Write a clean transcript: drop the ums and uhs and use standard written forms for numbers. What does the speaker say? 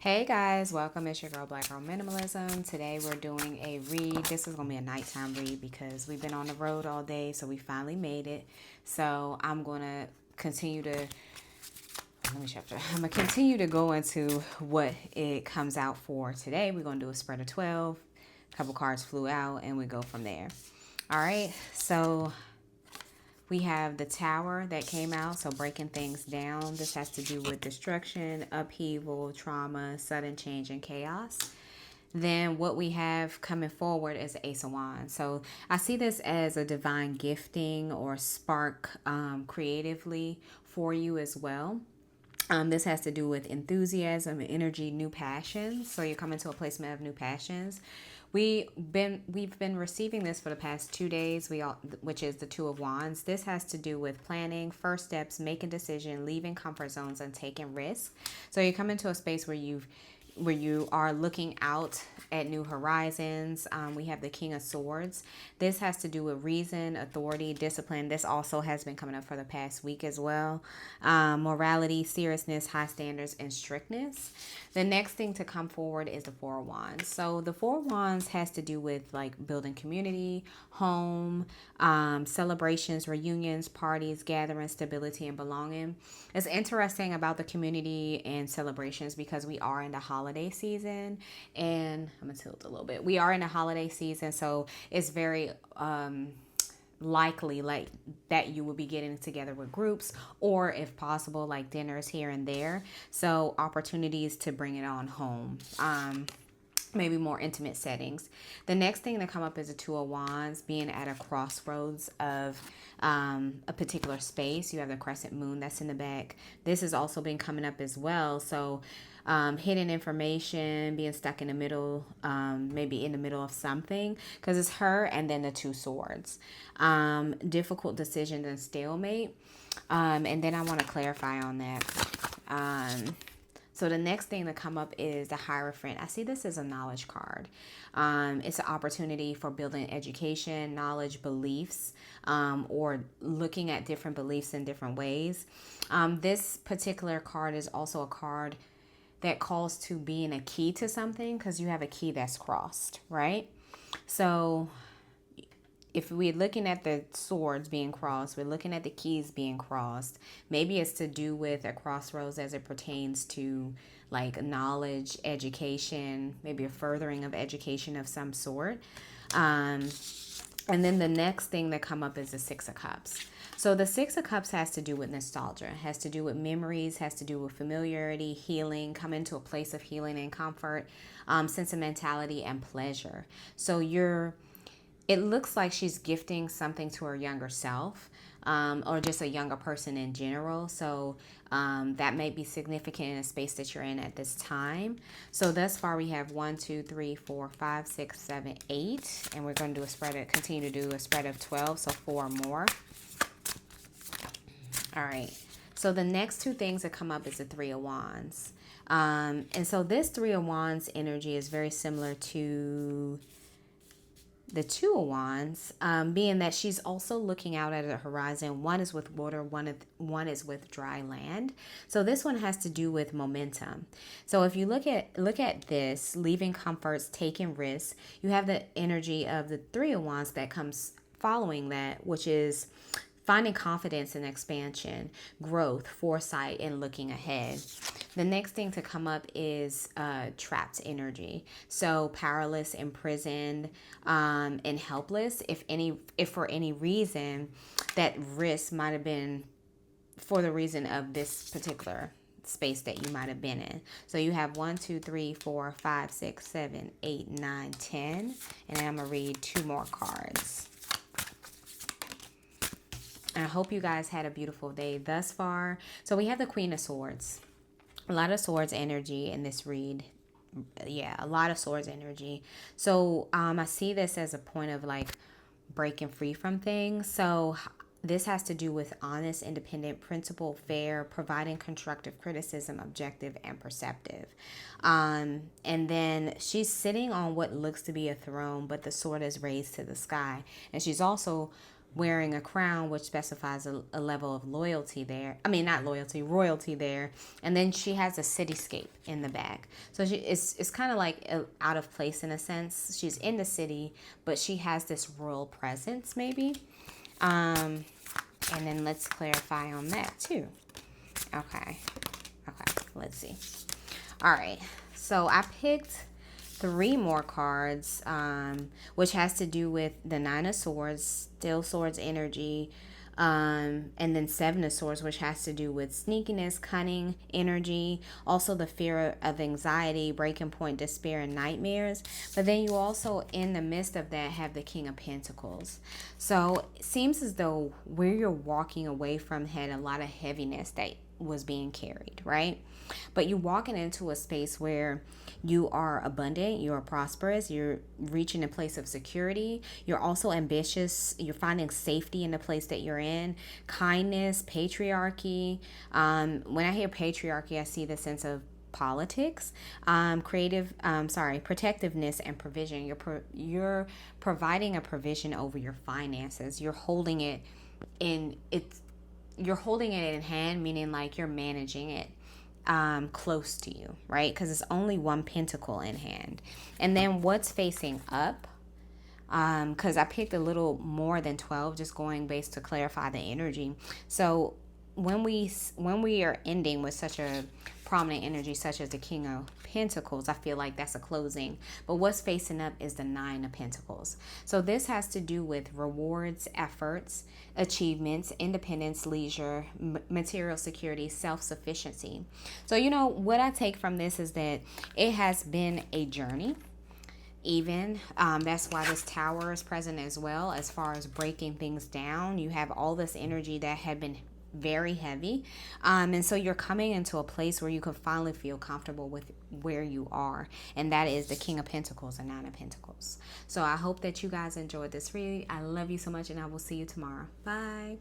Hey guys, welcome. It's your girl Black Girl Minimalism. Today we're doing a read. This is going to be a nighttime read because we've been on the road all day, so we finally made it. So I'm going to continue to I'm gonna continue to go into what it comes out for today. We're gonna do a spread of 12. A couple cards flew out and we go from there. All right, so we have the tower that came out, so breaking things down. This has to do with destruction, upheaval, trauma, sudden change, and chaos. Then what we have coming forward is the Ace of Wands. So I see this as a divine gifting or spark creatively for you as well. This has to do with enthusiasm, energy, new passions. So you're coming to a placement of new passions. We've been receiving this for the past 2 days. Which is the Two of Wands. This has to do with planning, first steps, making decision, leaving comfort zones, and taking risks. So you come into a space where you are looking out at new horizons. We have the King of Swords. This has to do with reason, authority, discipline. This also has been coming up for the past week as well. Morality, seriousness, high standards, and strictness. The next thing to come forward is the Four of Wands. So the Four of Wands has to do with like building community, home, celebrations, reunions, parties, gatherings, stability, and belonging. It's interesting about the community and celebrations because we are in the holiday season, and I'm gonna tilt a little bit. We are in the holiday season, so it's very likely like that you will be getting together with groups, or if possible like dinners here and there, so opportunities to bring it on home, maybe more intimate settings. The next thing to come up is a Two of Wands, being at a crossroads of a particular space. You have the crescent moon that's in the back. This has also been coming up as well. So hidden information, being stuck in the middle, maybe in the middle of something, because it's her and then the Two Swords. Difficult decisions and stalemate. And then I want to clarify on that. So the next thing to come up is the Hierophant. I see this as a knowledge card. It's an opportunity for building education, knowledge, beliefs, or looking at different beliefs in different ways. This particular card is also a card that calls to being a key to something, because you have a key that's crossed, right? So if we're looking at the swords being crossed, we're looking at the keys being crossed. Maybe it's to do with a crossroads as it pertains to like knowledge, education, maybe a furthering of education of some sort. And then the next thing that come up is the Six of Cups. So the Six of Cups has to do with nostalgia, has to do with memories, has to do with familiarity, healing, come into a place of healing and comfort, sentimentality, and pleasure. So it looks like she's gifting something to her younger self, or just a younger person in general. So that may be significant in a space that you're in at this time. So thus far we have 1, 2, 3, 4, 5, 6, 7, 8, and we're going to do continue to do a spread of 12, so 4 more. All right. So the next two things that come up is the Three of Wands. And so this Three of Wands energy is very similar to the Two of Wands, being that she's also looking out at a horizon. One is with water, one is with dry land. So this one has to do with momentum. So if you look at this, leaving comforts, taking risks, you have the energy of the Three of Wands that comes following that, which is finding confidence in expansion, growth, foresight, and looking ahead. The next thing to come up is trapped energy. So powerless, imprisoned, and helpless. If for any reason that risk might have been for the reason of this particular space that you might have been in. So you have 1, 2, 3, 4, 5, 6, 7, 8, 9, 10. And then I'm going to read 2 more cards. And I hope you guys had a beautiful day thus far. So we have the Queen of Swords. A lot of swords energy in this read. Yeah, a lot of swords energy. So I see this as a point of like breaking free from things. So this has to do with honest, independent, principled, fair, providing constructive criticism, objective, and perceptive. And then she's sitting on what looks to be a throne, but the sword is raised to the sky. And she's also wearing a crown, which specifies a level of loyalty there. I mean, not loyalty, royalty there. And then she has a cityscape in the back. So it's kind of like out of place in a sense. She's in the city, but she has this royal presence maybe. And then let's clarify on that too. Okay. Okay, let's see. All right. So I picked 3 more cards, which has to do with the Nine of Swords, Steel Swords energy, and then Seven of Swords, which has to do with sneakiness, cunning energy, also the fear of anxiety, breaking point, despair, and nightmares. But then you also, in the midst of that, have the King of Pentacles. So it seems as though where you're walking away from had a lot of heaviness that was being carried, right? But you're walking into a space where you are abundant, you're prosperous, you're reaching a place of security, you're also ambitious, you're finding safety in the place that you're in, kindness, patriarchy. When I hear patriarchy, I see the sense of politics, protectiveness and provision. You're providing a provision over your finances. You're holding it in hand, meaning like you're managing it close to you, right? Because it's only 1 pentacle in hand. And then what's facing up, because I picked a little more than 12, just going based to clarify the energy. So when we are ending with such a prominent energy such as the King of Pentacles, I feel like that's a closing. But what's facing up is the Nine of Pentacles. So this has to do with rewards, efforts, achievements, independence, leisure, material security, self-sufficiency. So, what I take from this is that it has been a journey. That's why this Tower is present as well. As far as breaking things down, you have all this energy that had been very heavy, and so you're coming into a place where you can finally feel comfortable with where you are, and that is the King of Pentacles and Nine of Pentacles. So I hope that you guys enjoyed this reading. I love you so much, and I will see you tomorrow. Bye.